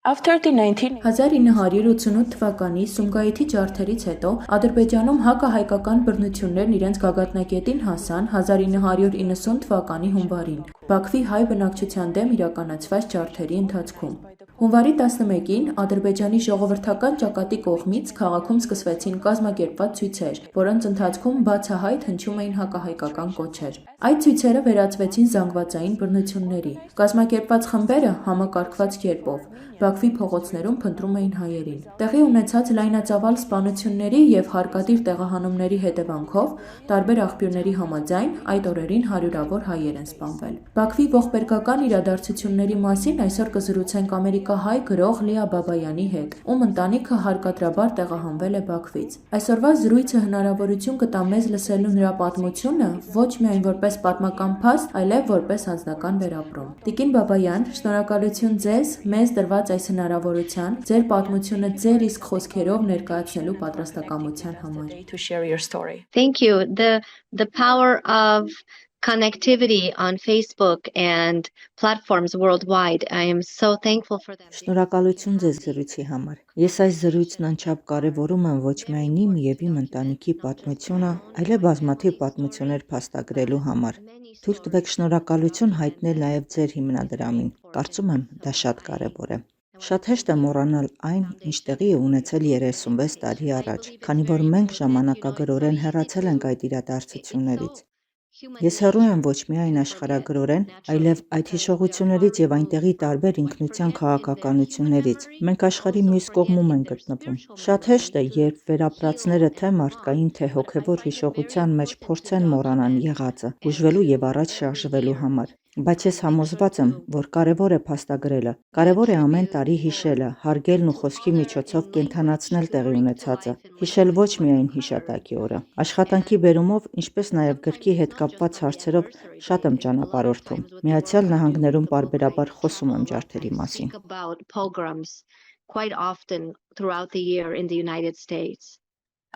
After the 1988 թվականի Սումգայիթի ջարդերից հետո Ադրբեջանում հակահայկական բռնություններն իրենց գագաթնակետին հասան 1990 թվականի հունվարին, Բաքվի հայ բնակչության դեմ իրականացված ջարդերի ընթացքում։ Հունվարի 11-ին Ադրբեջանի ժողովրդական ճակատի կողմից քաղաքում սկսվեցին կազմակերպված ցույցեր, որոնց ընթացքում բացահայտ հնչում էին հակահայկական կոչեր։ Այդ ցույցերը վերածվեցին զանգվածային բռնությունների։ Կազմակերպված խմբերը համակարգված կերպով Բաքվի փողոցներում փնտրում էին հայերին։ Տեղի ունեցած լայնածավալ սպանությունների և հարկադիր տեղահանումների հետևանքով տարբեր աղբյուրների համաձայն այդ օրերին հարյուրավոր հայեր են սպանվել։ Բաքվի ողբերգական իրադարձությունների մասին այսօր կզրուցենք ամերիկահայ գրող Լիա Բաբայանի հետ, ում ընտանիքը հարկադրաբար տեղահանվել է Բաքվից։ Այսօրվա զրույցը հնարավորություն կտա մեզ լսելու նրա պատմությունը ոչ միայն որպես պատմական փաստ, այլև որպես անձնական վերապրում։ Տիկին Բաբայան, շնորհակալություն ձեզ մեզ տրված այս հնարավորության, ձեր պատմությունը ձեր իսկ խոսքերով ներկայացնելու պատրաստակամության համար։ Thank you. The power of connectivity on Facebook and platforms worldwide. I am so thankful for that. Շնորհակալություն ձեզ զրույցի համար։ Ես այս զրույցն անչափ կարևորում եմ ոչ միայն իմ եւ իմ ընտանիքի պատմությունը, այլև բազմաթիվ պատմություններ փաստագրելու համար։ Թույլ տվեք շնորհակալություն հայտնել նաև ձեր հիմնադրամին։ Կարծում եմ, դա շատ կարևոր է։ Շատ հեշտ է մոռանալ այն, ինչ տեղի է ունեցել 36 տարի առաջ, քանի որ մենք ժամանակագրորեն հեռացել ենք այդ իրադարձություններից։ Ես հեռու եմ ոչ միայն աշխարհագրորեն, այլև այդ հիշողություններից եւ այնտեղի տարբեր ինքնության քաղաքականություններից։ Մենք աշխարհի մյուս կողմում ենք գտնվում։ Շատ հեշտ է, երբ վերապրածները թե մարդկային, թե հոգեվոր հիշողության մեջ փորձեն մոռանան եղածը, հուժվելու եւ առաջ շարժվելու համար։ Բայց ես համոզված եմ, որ կարևոր է փաստագրելը, կարևոր է ամեն տարի հիշելը, հարգելն ու խոսքի միջոցով կենդանացնել տեղի ունեցածը, հիշել ոչ միայն հիշատակի օրը։ Աշխատանքի բերումով, ինչպես նաև գրքի հետ կապված հարցերով շատ եմ ճանապարհորդում։ Միացյալ Նահանգներում պարբերաբար խոսում եմ ջարդերի մասին։ Quite often throughout the year in the United States.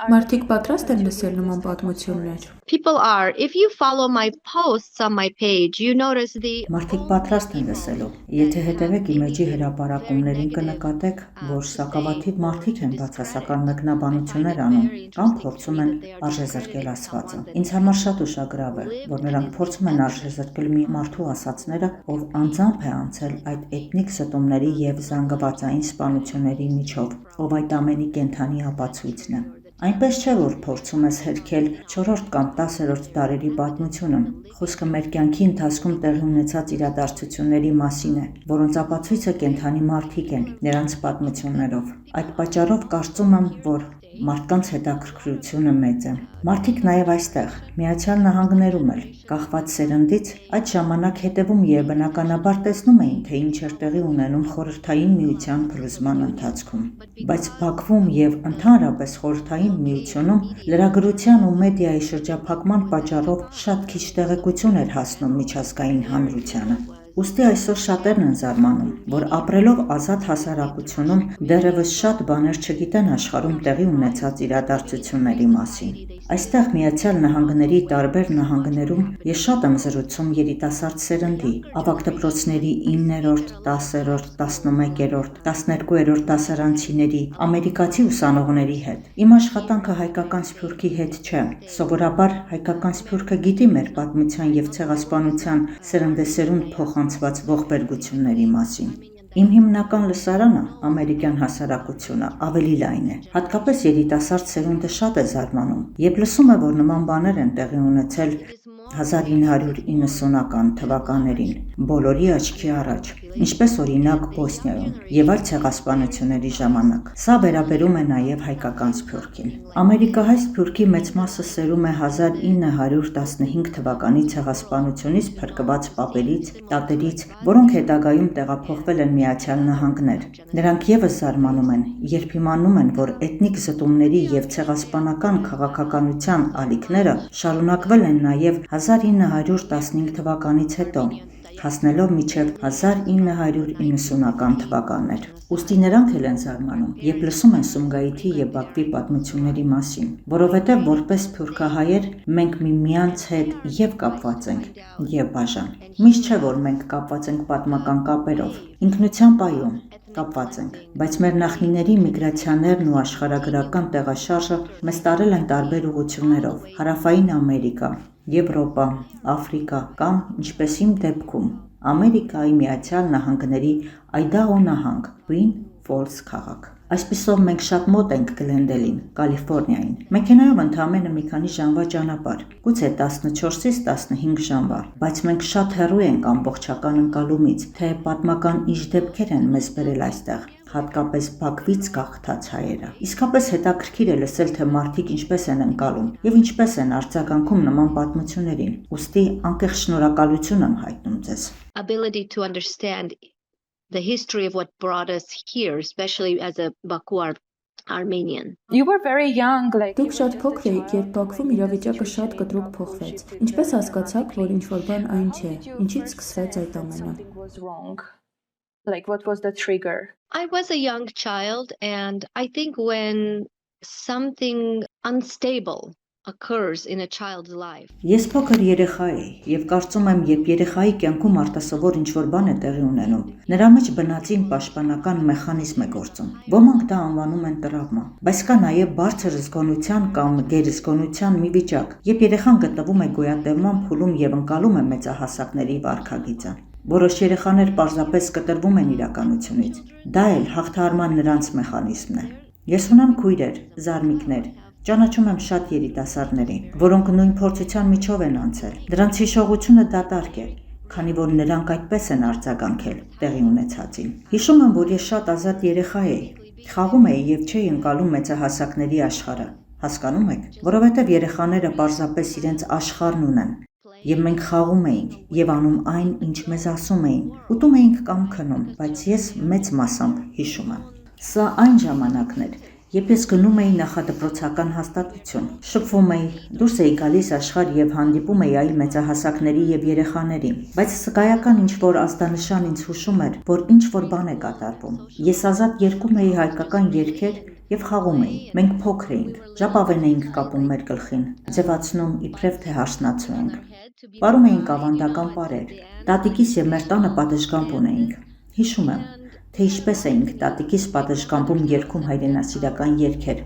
Մարդիկ պատրաստ են լսել նման պատմություններ։ People are. If you follow my posts on my page, you notice the Մարդիկ պատրաստ են լսելու։ Եթե հետևեք իմ էջի հրապարակումներին կնկատեք, որ սակավաթիվ մարդիկ են բացասական մեկնաբանություններ անում կամ փորձում են արժեզրկել ասվածը։ Ինձ համար շատ ուշագրավ է, որ նրանք փորձում են արժեզրկել մի մարդու ասածները, ով անձամբ է անցել այդ էթնիկ ստումների եւ զանգվածային սպանությունների միջով, ով այդ ամենի կենդանի ապացույցն է։ Այնպես չէ, որ փորձում ես հերքել 4-րդ կամ 10-րդ դարերի պատմությունը։ Խոսքը մեր կյանքի ընթացքում տեղի ունեցած իրադարձությունների մասին է, որոնց ապացույցը կենդանի մարդիկ են, նրանց պատմություններով։ Այդ պատճառով կարծում եմ, որ մարդկանց հետաքրքրությունը մեծ է։ Մարդիկ նաև այստեղ, Միացյալ Նահանգներում էլ, կախված սերնդից, այդ ժամանակ հետևում եւ բնականաբար տեսնում էին, թե ինչ էր տեղի ունենում Խորհրդային Միության փլուզման ընթացքում։ Բայց Բաքվում եւ ընդհանրապես Խորհրդային Միությունում լրագրության ու մեդիայի շրջափակման պատճառով շատ քիչ տեղեկություն էր հասնում միջազգային հանրությանը։ Ուստի այսօր շատերն են զարմանում, որ ապրելով ազատ հասարակությունում դեռևս շատ բաներ չգիտեն աշխարհում տեղի ունեցած իրադարձությունների մասին։ Այստեղ Միացյալ Նահանգների տարբեր նահանգներում ես շատ եմ զրուցում երիտասարդ սերնդի, ավագ դպրոցների 9-րդ, 10-րդ, 11-րդ, 12-րդ դասարանցիների, ամերիկացի ուսանողների հետ։ Իմ աշխատանքը հայկական սփյուռքի հետ չէ։ Սովորաբար հայկական սփյուռքը գիտի մեր պատմության եւ ցեղասպանության սերնդեսերունդ փոխանցված ողբերգությունների մասին։ Իմ հիմնական լսարանը, ամերիկյան հասարակությունը, ավելի լայն է։ Հատկապես երիտասարդ սերունդը շատ է զարմանում, երբ լսում է, որ նման բաներ են տեղի ունեցել 1990-ական թվականներին, բոլորի աչքի առաջ, ինչպես օրինակ Բոսնիայում եւ այլ ցեղասպանությունների ժամանակ։ Սա վերաբերում է նաեւ հայկական սփյուռքին։ Ամերիկահայ սփյուռքի մեծ մասը սերում է 1915 թվականի ցեղասպանությունից փրկված պապերից, տատերից, որոնք հետագայում տեղափոխվել են Միացյալ Նահանգներ։ Նրանք եւս զարմանում են, երբ իմանում են, որ էթնիկ զտումների եւ ցեղասպանական քաղաքականության ալիքները շարունակվել են նաեւ 1915 թվականից հետո, հասնելով մինչև 1990-ական թվականներ։ Ուստի նրանք էլ են զարմանում, երբ լսում են Սումգայիթի եւ Բաքվի պատմությունների մասին, որովհետեւ որպես սփյուռքահայեր մենք միմյանց հետ եւ կապված ենք եւ բաժան։ Միշտ չէ, որ մենք կապված ենք պատմական կապերով, ինքնության պայում կապված ենք, բայց մեր նախնիների միգրացիաներն ու աշխարհագրական տեղաշարժը մեզ տարել են տարբեր ուղղություններով՝ Հարավային Ամերիկա, Եվրոպա, Աֆրիկա կամ, ինչպես իմ դեպքում, Ամերիկայի Միացյալ Նահանգների Այդահո նահանգ, Twin Falls քաղաք։ Այսպիսով մենք շատ մոտ ենք Գլենդելին, Կալիֆոռնիային։ Մեքենայով ընդամենը մի քանի ժամվա ճանապարհ, գուցե 14-ից 15 ժամվա, բայց մենք շատ հեռու ենք ամբողջական ընկալումից, թե պատմական ինչ դեպքեր են մեզ բերել այստեղ, հատկապես Բաքվից գաղթած հայերը։ Իսկապես հետաքրքիր է լսել, թե մարդիկ ինչպես են ընկալում եւ ինչպես են արձագանքում նման պատմություններին։ Ուստի անկեղծ շնորհակալություն եմ հայտնում ձեզ։ Ability to understand the history of what brought us here, especially as a Baku Armenian. You were very young, like Դուք շատ փոքր էիք, երբ Բաքվում իրավիճակը շատ կտրուկ փոխվեց։ Ինչպես հասկացաք, որ ինչ-որ բան այն չէ։ Ինչից սկսվեց այդ ամենը։ something was wrong. Like what was the trigger? I was a young child, and I think when something unstable occurs in a child's life. Ես փոքր երեխա էի եւ կարծում եմ, երբ երեխայի կյանքում արտասովոր ինչ-որ բան է տեղի ունենում, նրա մեջ բնածին պաշտպանական մեխանիզմ է գործում։ Ոմանք դա անվանում են տրավմա, բայց կա նաեւ բարձր զգոնության կամ գերզգոնության մի վիճակ, երբ երեխան գտնվում է գոյատևման փուլում եւ ընկալում է մեծահասակների վարքագիծը։ Որոշ երեխաներ պարզապես կտրվում են իրականությունից։ Դա էլ հաղթահարման նրանց մեխանիզմն է։ Ես ունեմ քույրեր, զարմիկներ, ճանաչում եմ շատ երիտասարդների, որոնք նույն փորձության միջով են անցել։ Դրանց հիշողությունը դատարկ է, քանի որ նրանք այդպես են արձագանքել տեղի ունեցածին։ Հիշում եմ, որ ես շատ ազատ երեխա էի, խաղում էի եւ չէի ընկալում մեծահասակների աշխարհը։ Հասկանում եք, որովհետեւ երեխաները պարզապես իրենց աշխարհն ունեն։ Եվ մենք խաղում էինք եւ անում այն, ինչ մեզ ասում էին։ Ուտում էինք կամ քնում, բայց ես մեծ մասամբ հիշում եմ։ Սա այն ժամանակներ, երբ ես գնում էի նախադպրոցական հաստատություն, շփվում էի, դուրս էի գալիս աշխարհ եւ հանդիպում էի այլ մեծահասակների եւ երեխաների, բայց զգայական ինչ-որ ազդանշան ինձ հուշում էր, որ ինչ-որ բան է կատարվում։ Ես ազատ երգում էի հայկական երգեր եւ խաղում էի։ Մենք փոքր էինք, ժապավեն էինք կապում մեր գլխին, ձևացնում իբրև թե հարսնացու ենք։ Պարում էինք ավանդական պարեր, տատիկիս եւ մեր տանը պատշգամբ ունեինք։ Հիշում եմ, թե ինչպես էինք տատիկիս պատշգամբում երգում հայրենասիրական երգեր,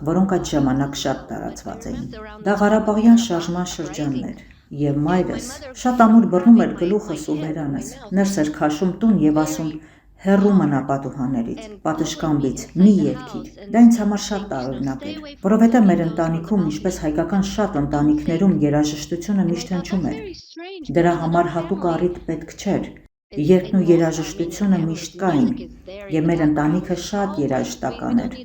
որոնք այդ ժամանակ շատ տարածված էին։ Դա Ղարաբաղյան շարժման շրջանն էր, եւ մայրս շատ ամուր բռնում էր գլուխս ու բերանս, ներս էր քաշում տուն եւ ասում. Հեռու մնա պատուհաներից, պատշգամբից, մի երգիր։ Դա ինձ համար շատ տարօրինակ էր, որովհետև մեր ընտանիքում, ինչպես հայկական շատ ընտանիքներում, երաժշտությունը միշտ հնչում էր։ Դրա համար հատուկ առիթ պետք չէր։ Երգն ու երաժշտությունը միշտ կային, եւ մեր ընտանիքը շատ երաժշտական էր։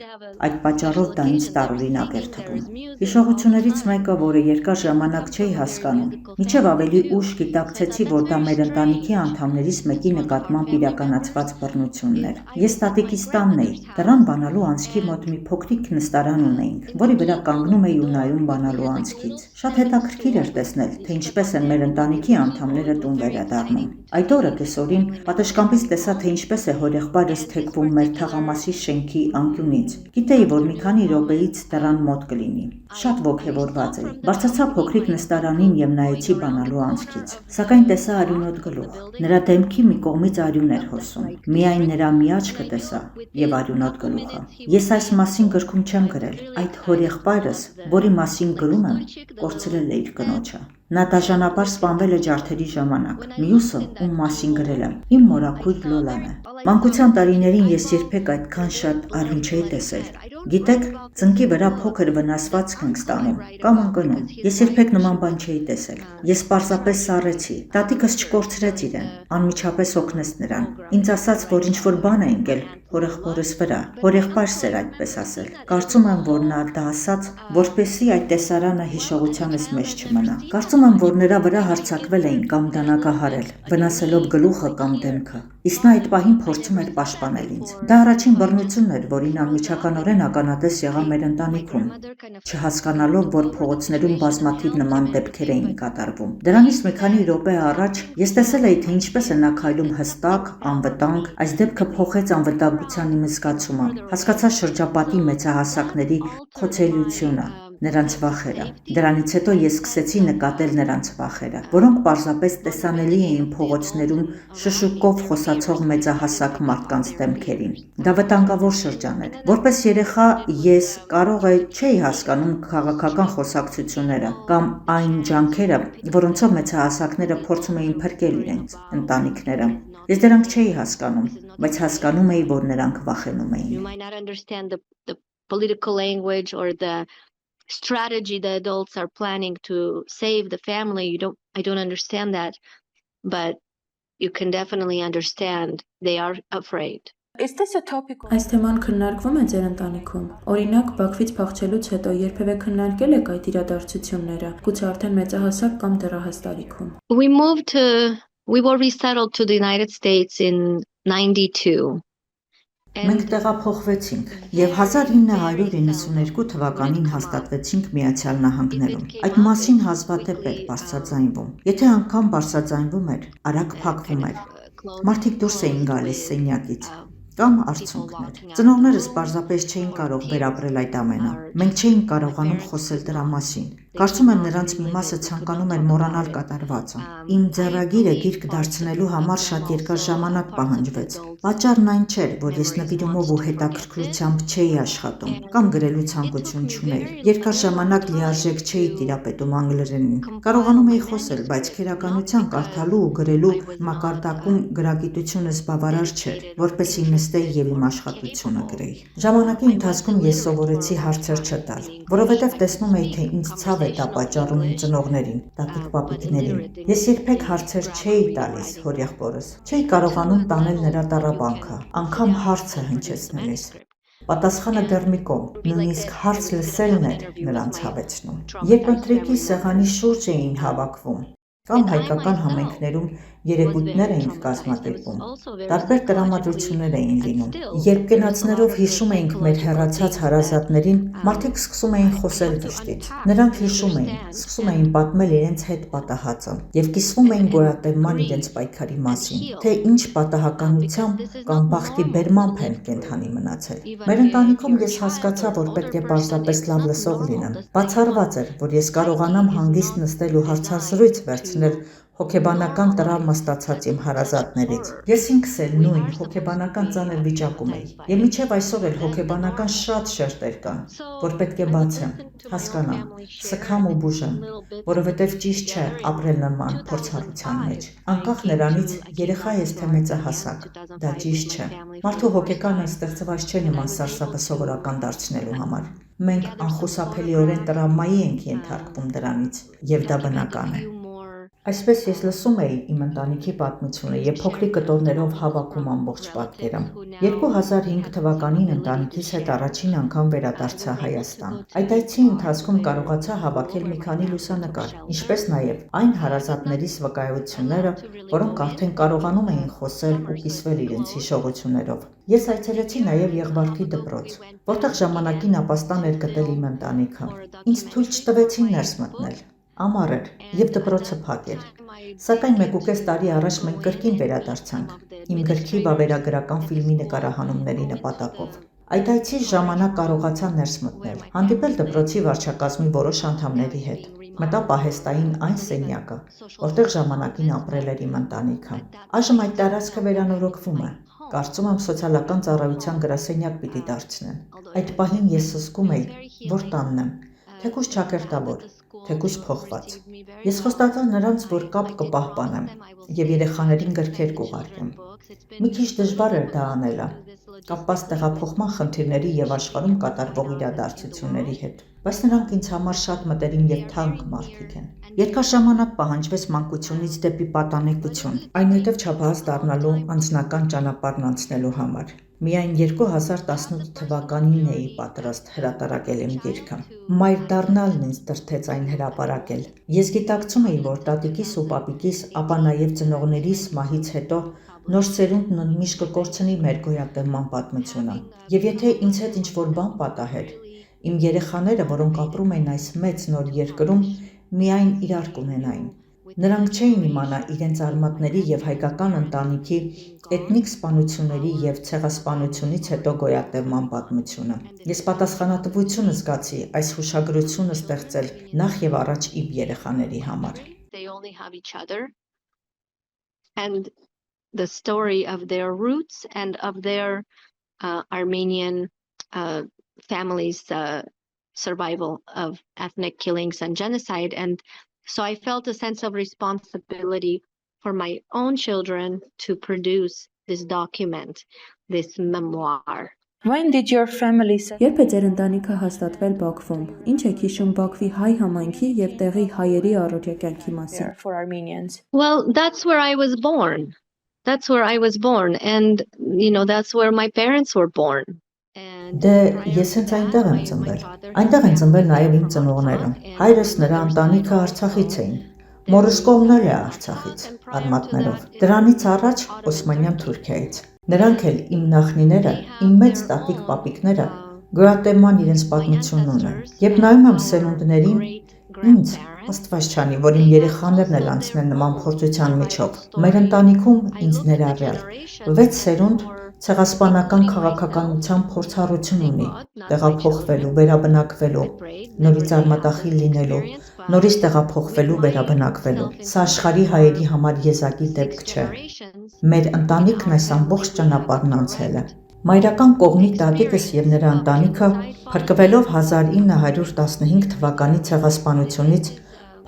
Այդ պատճառով դա ինձ տարօրինակ էր թվում։ Հիշողություններից մեկը, որը երկար ժամանակ չէի հասկանում, մինչև ավելի ուշ գիտակցեցի, որ դա մեր ընտանիքի անդամներից մեկի նկատմամբ իրականացված բռնությունն էր։ Ես տատիկիս տանն էի, դրան բանալու անցքի մոտ մի փոքրիկ նստարան ունեինք, որի վրա կանգնում էի ու նայում բանալու անցքից։ Շատ հետաքրքիր էր տեսնել, թե ինչպես են մեր ընտանիքի անդամները տուն վերադառնում։ Այդ օրը կեսօրին պատշգամբից տեսա, թե ինչպես է հորեղբայրս թեքվում մեր թաղամասի շենքի անկյունից։ Գիտեի, որ մի քանի րոպեից դրան մոտ կլինի։ Շատ ոգևորված էի։ Բարձրացա փոքրիկ նստարանին եւ նայեցի բանալու անցքից։ Սակայն տեսա արյունոտ գլուխ։ Նրա դեմքի մի կողմից արյուն էր հոսում։ Միայն նրա մի աչքը տեսա եւ արյունոտ գլուխը։ Ես այս մասին գրքում չեմ գրել։ Այդ հորեղբայրս, որի մասին գրում եմ, կորցրել է իր կնոջը։ Նա դաժանաբար սպանվել է ջարդերի ժամանակ։ Մյուսը, ում մասին գրել եմ, իմ մորաքույր Լոլան է։ Մանկության տարիներին ես երբեք այդքան շատ արյուն չէի տեսել։ Գիտեք, ծնկի վրա փոքր վնասվածք ենք ստանում կամ ընկնում։ Ես երբեք նման բան չէի տեսել։ Ես պարզապես սառեցի։ Տատիկս չկորցրեց իրեն, անմիջապես օգնեց նրան։ Ինձ ասաց, որ ինչ-որ բան է ընկել հորեղբորս վրա։ Հորեղբայրս էր այդպես ասել։ Կարծում եմ, որ նա դա ասաց, որպեսզի այդ տեսարանը հիշողությանս մեջ չմնա։ Կարծում եմ, որ նրա վրա հարձակվել էին կամ դանակահարել, վնասելով գլուխը կամ դեմքը։ Իսկ նա այդ պահին փորձում էր պաշտպանել ինձ։ Դա առաջին բռնությունն էր, որին անմիջականորեն ականատես եղա մեր ընտանիքում, չհասկանալով, որ փողոցներում բազմաթիվ նման դեպքեր էին կատարվում։ Դրանից մի քանի րոպե առաջ ես տեսել էի, թե ինչպես է նա քայլում հստակ, անվտանգ, այս դեպքը փոխեց անվտանգության իմ զգացումը։ Հասկացա շրջապատի մեծահասակների խոցելիությունը, նրանց վախերը։ Դրանից հետո ես սկսեցի նկատել նրանց վախերը, որոնք պարզապես տեսանելի էին փողոցներում շշուկով խոսացող մեծահասակ մարդկանց դեմքերին։ Դա վտանգավոր շրջան էր։ Որպես երեխա ես կարող է չէի հասկանում քաղաքական խոսակցությունները կամ այն ջանքերը, որոնցով մեծահասակները փորձում էին փրկել իրենց ընտանիքները։ Ես դրանք չէի հասկանում, բայց հասկանում էի, որ նրանք վախենում էին։ You might not understand the political language or the strategy the adults are planning to save the family. I don't understand that, but you can definitely understand they are afraid. Is this a topic? Այս թեման քննարկվում է ձեր ընտանիքում։ Օրինակ, Բաքվից փախչելուց հետո երբևէ քննարկել եք այդ իրադարձությունները, գուցե արդեն մեծահասակ կամ դեռահաս տարիքում։ We were resettled to the United States in 92. Մենք տեղափոխվեցինք եւ 1992 թվականին հաստատվեցինք Միացյալ Նահանգներում։ Այդ մասին հազվադեպ էր բարձրաձայնվում։ Եթե անգամ բարձրաձայնվում էր, արագ փակվում էր։ Մարդիկ դուրս էին գալիս սենյակից կամ արցունքներ։ Ծնողներս պարզապես չէին կարող վերապրել այդ ամենը։ Մենք չէինք կարողանում խոսել դրա մասին։ Կարծում եմ նրանց մի մասը ցանկանում էր մոռանալ կատարվածը։ Իմ ձեռագիրը գիրք դարձնելու համար շատ երկար ժամանակ պահանջվեց։ Պատճառն այն չէր, որ ես նվիրումով ու հետաքրքրությամբ չէի աշխատում կամ գրելու ցանկություն չունեի։ Երկար ժամանակ լիարժեք չէի տիրապետում անգլերենին։ Կարողանում էի խոսել, բայց քերականության կարդալու ու գրելու մակարդակում գրագիտությունս բավարար չէր, որպեսզի նստեի եւ իմ աշխատությունը գրեի։ Ժամանակի ընթացքում ես սովորեցի հարցեր չտալ, որովհետեւ տեսնում էի, թե ինձ ցավ է դա պատճառում իմ ծնողներին, տատիկ-պապիկներին։ Ես երբեք հարցեր չէի տալիս հորեղբորս։ Չէի կարողանում տանել նրա տառապանքը, անգամ հարցը հնչեցնելիս։ Պատասխանը դեռ մի կողմ, նույնիսկ հարց լսելն էր նրանց հավեցնում։ Երբ ընթրիքի սեղանի շուրջ էին հավաքվում կամ հայկական համայնքներում երեկույթներ էինք կազմակերպում, տարբեր տրամադրություններ էին լինում։ Երբ կենացներով հիշում էինք մեր հեռացած հարազատներին, մարդիկ սկսում էին խոսել վշտից։ Նրանք հիշում էին, սկսում էին պատմել իրենց հետ պատահածը եւ կիսվում էին գոյատևման իրենց պայքարի մասին, թե ինչ պատահականությամբ կամ բախտի բերմամբ են կենդանի մնացել։ Մեր ընտանիքում ես հասկացա, որ պետք է պարզապես լավ լսող լինեմ։ Բացառված էր, որ ես կարողանամ հանգիստ նստել ու հարցազրույց վերցնել հոգեբանական տրավմա ստացած իմ հարազատներից։ Ես ինքս էլ նույն հոգեբանական ծանր վիճակում էի։ Եվ մինչև այսօր էլ հոգեբանական շատ շերտեր կան, որ պետք է բացեմ, հասկանամ, սքամ ու բուժեմ, որովհետև ճիշտ չէ ապրել նման փորձառության մեջ։ Անկախ նրանից երեխա ես թե մեծահասակ, դա ճիշտ չէ։ Մարդու հոգեկանը ստեղծված չէ նման սարսափը սովորական դարձնելու համար։ Մենք անխուսափելիորեն տրավմայի ենք ենթարկվում դրանից, եւ դա բնական է։ Այսպես ես լսում էի իմ ընտանիքի պատմությունը եւ փոքրիկ կտորներով հավաքում ամբողջ պատկերը։ 2005 թվականին ընտանիքիս հետ առաջին անգամ վերադարձա Հայաստան։ Այդ այցի ընթացքում կարողացա հավաքել մի քանի լուսանկար, ինչպես նաեւ այն հարազատներիս վկայությունները, որոնք արդեն կարողանում էին խոսել ու կիսվել իրենց հիշողություններով։ Ես այցելեցի նաեւ Եղվարդի դպրոց, որտեղ ժամանակին ապաստան էր գտել իմ ընտանիքը։ Ինձ թույլ չտվեցին ներս մտնել։ Ամառ էր եւ դպրոցը փակ էր։ Սակայն 1.5 տարի առաջ մենք կրկին վերադարձանք իմ գրքի վավերագրական ֆիլմի նկարահանումների նպատակով։ Այդ այցի ժամանակ կարողացա ներս մտնել, հանդիպել դպրոցի վարչակազմի որոշ անդամների հետ։ Մտա պահեստային այն սենյակը, որտեղ ժամանակին ապրել էր իմ ընտանիքը։ Այժմ այդ տարածքը վերանորոգվում է։ Կարծում եմ սոցիալական ծառայության գրասենյակ պիտի դարձնեն։ Այդ պահին ես զգում էի, որ տանն եմ, թեկուզ ճակերտավոր, թեկուզ փոխված։ Ես խոստացա նրանց, որ կապ կպահպանեմ եւ երեխաներին գրքեր կուղարկեմ։ Մի քիչ դժվար էր դա անելը, կապված տեղափոխման խնդիրների եւ աշխարհում կատարվող իրադարձությունների հետ, բայց նրանք ինձ համար շատ մտերիմ եւ թանկ մարդիկ են։ Երկար ժամանակ պահանջվեց մանկությունից դեպի պատանեկություն, այնուհետև չափահաս դառնալու անձնական ճանապարհն անցնելու համար։ Միայն 2018 թվականին էի պատրաստ հրատարակել իմ գիրքը։ Մայր դառնալն ինձ դրդեց այն հրապարակել։ Ես գիտակցում էի, որ տատիկիս ու պապիկիս, ապա նաև ծնողներիս մահից հետո նոր սերունդն միշտ կկորցնի մեր գոյատևման պատմությունը։ Եվ եթե ինձ հետ ինչ-որ բան պատահեր, իմ երեխաները, որոնք ապրում են այս մեծ նոր երկրում, միայն իրար կունենային։ Նրանք չէին իմանա իրենց արմատների և հայկական ընտանիքի էթնիկ սպանությունների և ցեղասպանությունից հետո գոյատևման պատմությունը։ Ես պատասխանատվություն զգացի այս հուշագրությունը ստեղծել նախ և առաջ իմ երեխաների համար։ They only have each other and the story of their roots and of their Armenian families' survival of ethnic killings and genocide. And so I felt a sense of responsibility for my own children to produce this document, this memoir. When did your family settle Երբ է ձեր ընտանիքը հաստատվել Բաքվում, ինչ եք հիշում Բաքվի հայ համայնքի եւ տեղի հայերի առօրյա կյանքի մասին։ there for Armenians? Well, that's where I was born. That's where I was born. And, that's where my parents were born. Դե ես հենց այնտեղ եմ ծնվել։ Այնտեղ են ծնվել նաև իմ ծնողները։ Հայրս նրա ընտանիքը Արցախից էին։ Մորս կողմն էլ է Արցախից, արմատներով։ Դրանից առաջ Օսմանյան Թուրքիայից։ Նրանք էլ իմ նախնիները, իմ մեծ տատիկ-պապիկները գոյատևման իրենց պատմությունն ունեն։ Երբ նայում եմ սերունդներին, ինձ Աստված չանի, որ իմ երեխաներն էլ անցնեն նման փորձության միջով։ Մեր ընտանիքում ինձ ներառյալ 6 սերունդ ցեղասպանական քաղաքականության փորձառություն ունի, տեղափոխվելու, վերաբնակվելու, նորից արմատախիլ լինելու, նորից տեղափոխվելու, վերաբնակվելու։ Սա աշխարհի հայերի համար եզակի դեպք չէ։ Մեր ընտանիքն այս ամբողջ ճանապարհն անցել է։ Մայրական կողմի տատիկս և նրա ընտանիքը փրկվելով 1915 թվականի ցեղասպանությունից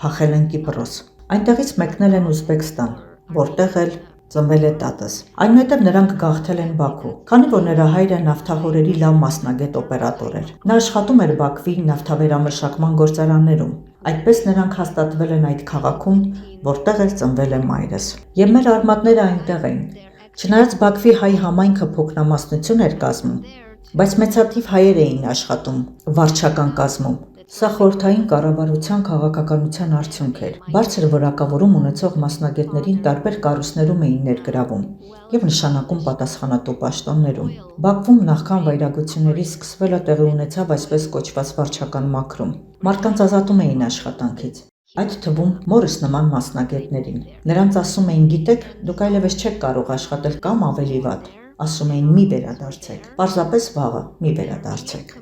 փախել են Կիպրոս։ Այնտեղից մեկնել են Ուզբեկստան, որտեղ էլ ծնվել է տատս։ Այնուհետև նրանք գաղթել են Բաքու, քանի որ նրա հայրը նավթահորերի լավ մասնագետ օպերատոր էր։ Նա աշխատում էր Բաքվի նավթավերամշակման գործարաններում։ Այդպես նրանք հաստատվել են այդ քաղաքում, որտեղ էլ ծնվել է մայրս։ Եվ մեր արմատները այնտեղ էին։ Չնայած Բաքվի հայ համայնքը փոքրամասնություն էր կազմում, բայց մեծաթիվ հայեր էին աշխատում վարչական կազմում։ Սա խորհրդային կառավարության քաղաքականության արդյունք էր։ Բարձր որակավորում ունեցող մասնագետներին տարբեր կառույցներում էին ներգրավում և նշանակում պատասխանատու պաշտոններում։ Բաքվում նախքան վայրագությունների սկսվելը տեղի ունեցավ այսպես կոչված վարչական մաքրում։ Մարդկանց ազատում էին աշխատանքից, այդ թվում մորս նման մասնագետներին։ Նրանց ասում էին, գիտեք, դուք այլևս չեք կարող աշխատել կամ ավելի վատ։ Ասում էին մի վերադարձեք, պարզապես վաղը մի վերադարձեք։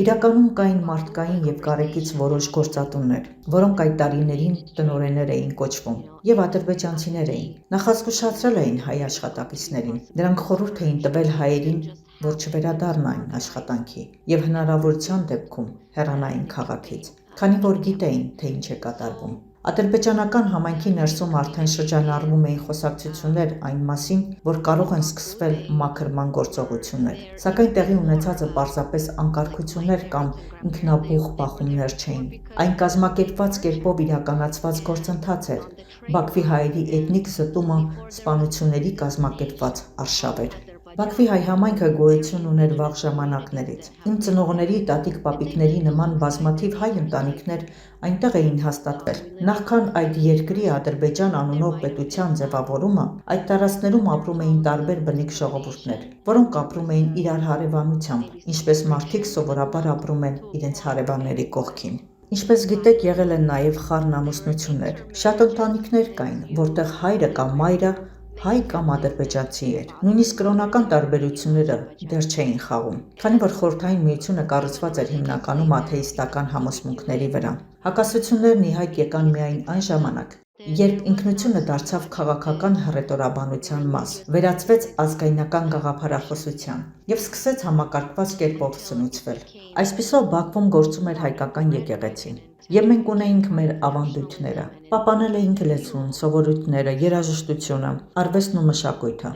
Իրականում կային մարդկային և կարեկից որոշ գործատուներ, որոնք այդ տարիներին տնօրեններ էին կոչվում, և ադրբեջանցիներ էին։ Նախազգուշացրել էին հայ աշխատակիցներին։ Նրանք խորհուրդ էին տվել հայերին, որ չվերադառնային աշխատանքի և հնարավորության դեպքում հեռանային քաղաքից, քանի որ գիտեին, թե ինչ է կատարվում։ Ադրբեջանական համայնքի ներսում արդեն շրջանառվում էին խոսակցություններ այն մասին, որ կարող են սկսվել մաքրման գործողություններ, սակայն տեղի ունեցածը պարզապես անկարգություններ կամ ինքնաբուխ բախումներ չէին։ Այն կազմակերպված կերպով իրականացված գործընթաց էր։ Բաքվի հայերի էթնիկ զտումը սպանությունների կազմակերպված արշավ էր։ Բաքվի հայ համայնքը գոյություն ուներ վաղ ժամանակներից։ Իմ ծնողների տատիկ-պապիկների նման բազմաթիվ հայ ընտանիքներ այնտեղ էին հաստատվել։ Նախքան այդ երկրի Ադրբեջան անունով պետության ձևավորումը, այդ տարածքներում ապրում էին տարբեր բնիկ ժողովուրդներ, որոնք ապրում էին իրար հարևանությամբ, ինչպես մարդիկ սովորաբար ապրում են իրենց հարևանների կողքին։ Ինչպես գիտեք, եղել են նաև խառն ամուսնություններ։ Շատ ընտանիքներ կային, որտեղ հայրը կամ մայրը հայ կամ ադրբեջանցի էր։ Նույնիսկ կրոնական տարբերությունները դեռ չէին խաղում, քանի որ Խորհրդային Միությունը կառուցված էր հիմնականում աթեիստական համոզմունքների վրա։ Հակասություններն ի հայտ եկան միայն այն ժամանակ, երբ ինքնությունը դարձավ քաղաքական հռետորաբանության մաս, վերածվեց ազգայնական գաղափարախոսության և սկսեց համակարգված կերպով սնուցվել։ Այսպիսով Բաքվում գործում էր հայկական եկեղեցին, և մենք ունեինք մեր ավանդույթները, պահպանել էինք լեզուն, սովորույթները, երաժշտությունը, արվեստն ու մշակույթը։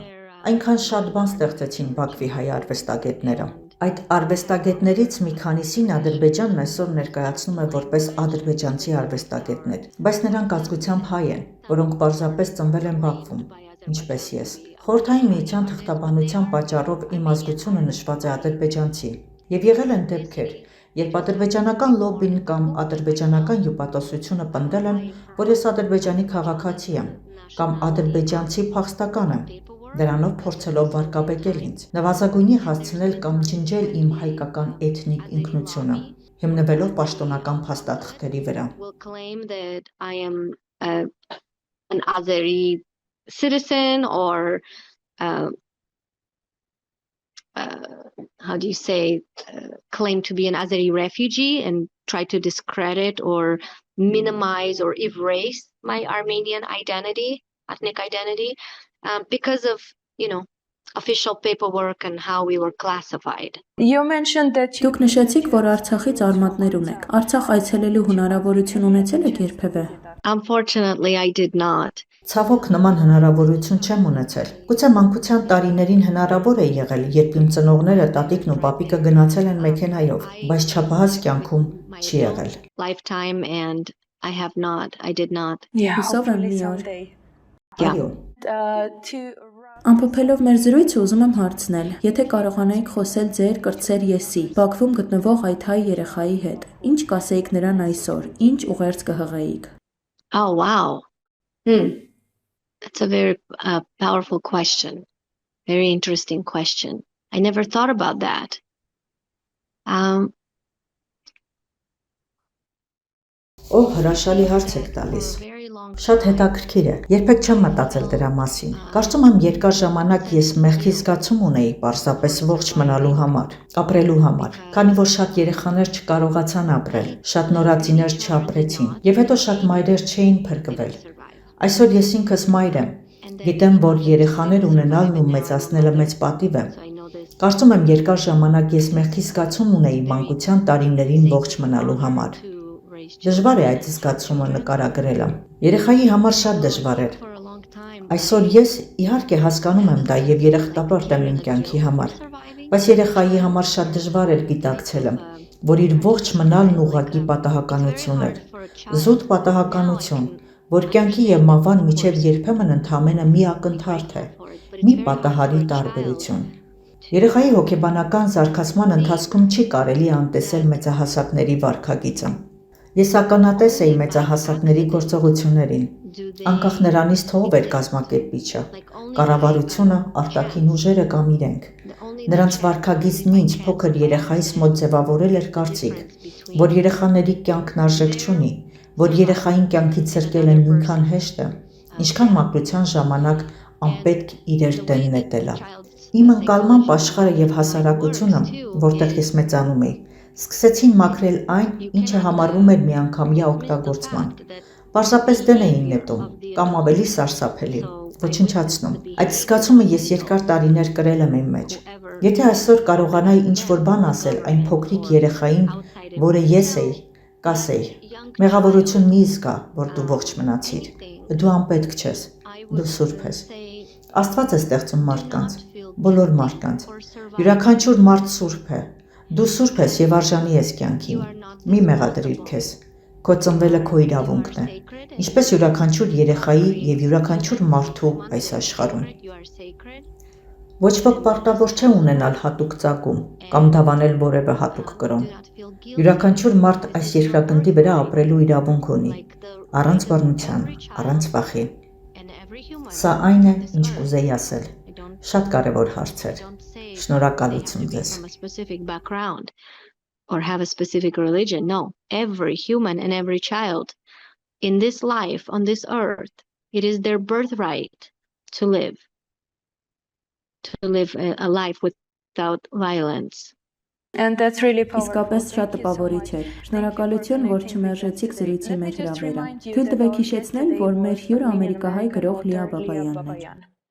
Այնքան շատ բան ստեղծեցին Բաքվի հայ արվեստագետները։ Այդ արվեստագետներից մի քանիսին Ադրբեջանն այսօր ներկայացնում է որպես ադրբեջանցի արվեստագետներ, բայց նրանք ազգությամբ հայ են, որոնք պարզապես ծնվել են Բաքվում, ինչպես ես։ Խորհրդային Միության թղթաբանության պատճառով իմ ազգությունը նշված է ադրբեջանցի, և եղել են դեպքեր, երբ ադրբեջանական լոբբին կամ ադրբեջանական հյուպատոսությունը պնդել են, որ ես ադրբեջանի քաղաքացի եմ կամ ադրբեջանցի փախստական եմ, դրանով փորձելով վարկաբեկել ինձ, նվազագույնի հասցնել կամ ջնջել իմ հայկական էթնիկ ինքնությունը, հիմնվելով պաշտոնական փաստաթղթերի վրա։ Will claim that I am an Azeri citizen or how do you say, claim to be an Azeri refugee and try to discredit or minimize or erase my Armenian identity, ethnic identity, because of, official paperwork and how we were classified. You mentioned that you Դուք նշեցիք, որ Արցախից արմատներ ունեք։ Արցախ այցելելու հնարավորություն ունեցել եք երբևէ։ Unfortunately, I did not. Ցավոք նման հնարավորություն չեմ ունեցել։ Գուցե մանկության տարիներին հնարավոր է եղել, երբ իմ ծնողները, տատիկն ու պապիկը գնացել են մեքենայով, բայց չափահաս կյանքում չի եղել։ Lifetime, and I did not. yeah, Հուսով եմ hopefully մի օր։ someday. Այո, To Ամփոփելով մեր զրույցը ուզում եմ հարցնել, եթե կարողանայիք խոսել ձեր կրտսեր եսի, Բաքվում գտնվող այդ հայ երեխայի հետ, ինչ կասեիք նրան այսօր, ինչ ուղերձ կհղեիք։ Oh, wow. That's a very powerful question. Very interesting question. I never thought about that. Օ, հրաշալի հարց եք տալիս։ Շատ հետաքրքիր է։ Երբեք չեմ մտածել դրա մասին։ Կարծում եմ երկար ժամանակ ես մեղքի զգացում ունեի պարզապես ողջ մնալու համար, ապրելու համար, քանի որ շատ երեխաներ չկարողացան ապրել, շատ նորածիներ չապրեցին, եւ հետո շատ մայրեր չէին փրկվել։ Այսօր ես ինքս մայր եմ։ Գիտեմ, որ երեխաներ ունենալն ու մեծացնելը մեծ պատիվ է։ Կարծում եմ երկար ժամանակ ես մեղքի զգացում ունեի մանկության տարիներին ողջ մնալու համար։ Դժվար է այդ զգացումը նկարագրելը։ Երեխայի համար շատ դժվար էր։ Այսօր ես իհարկե հասկանում եմ դա եւ երախտապարտ եմ իմ կյանքի համար, բայց երեխայի համար շատ դժվար էր գիտակցելը, որ իր ողջ մնալն ուղղակի պատահականություն էր։ Զուտ պատահականություն, որ կյանքի եւ մահվան միջև երբեմն ընդհանրապես մի ակնթարթ է, մի պատահարի տարբերություն։ Երեխայի հոգեբանական զարգացման ընթացքում չի կարելի անտեսել մեծահասակների վարքագիծը։ Ես ականատես էի մեծահասակների գործողություններին, անկախ նրանից թե ով էր կազմակերպիչը, կառավարությունը, արտաքին ուժերը կամ իրենք։ Նրանց վարքագիծն ինձ փոքր երեխայից մոտ ձևավորել էր կարծիք, որ երեխաների կյանքն արժեք չունի, որ երեխային կյանքից զրկելը նույնքան հեշտ է, ինչքան մանկության ժամանակ անպետք իրեր դեն նետելը։ Իմ ընկալման աշխարհը եւ հասարակությունը, որտեղ ես մեծանում էի, սկսեցին մաքրել այն, ինչը համարվում էր միանգամյա օգտագործման։ Պարզապես դեն էին նետում, կամ ավելի սարսափելի, ոչնչացնում։ Այդ զգացումը ես երկար տարիներ կրել եմ իմ մեջ։ Եթե այսօր կարողանայի ինչ-որ բան ասել այն փոքրիկ երեխային, որը ես էի, կասեի. մեղավորություն մի զգա, որ դու ողջ մնացիր։ Դու անպետք չես, դու սուրբ ես։ Աստված է ստեղծում մարդկանց, բոլոր մարդկանց։ Յուրաքանչյուր մարդ սուրբ է։ Դու սուրբ ես եւ արժանի ես կյանքին։ Մի մեղադրիր քեզ։ Քո ծնվելը քո իրավունքն է։ Ինչպես յուրաքանչյուր երեխայի եւ յուրաքանչյուր մարդու այս աշխարհում։ Ոչ ոք պարտավոր չէ ունենալ հատուկ ծագում կամ դավանել որևէ հատուկ կրոն։ Յուրաքանչյուր մարդ այս երկրագնդի վրա ապրելու իրավունք ունի, առանց բռնության, առանց վախի։ Սա այն է, ինչ կուզեի ասել։ Շատ կարևոր հարց էր։ Շնորհակալություն ձեզ։ From a specific background or have a specific religion. No, every human and every child in this life, on this earth, it is their birthright to live a life without violence. and that's really powerful. Իսկապես շատ Thank you so տպավորիչ much. էր։ Շնորհակալություն, որ չմերժեցիք զրույցի մեր հրավերը։ Let me just Թույլ տվեք remind you հիշեցնել, that որ today մեր was հյուրը Armenian ամերիկահայ American գրող Լիա author Leah Բաբայանն է։ Babayan.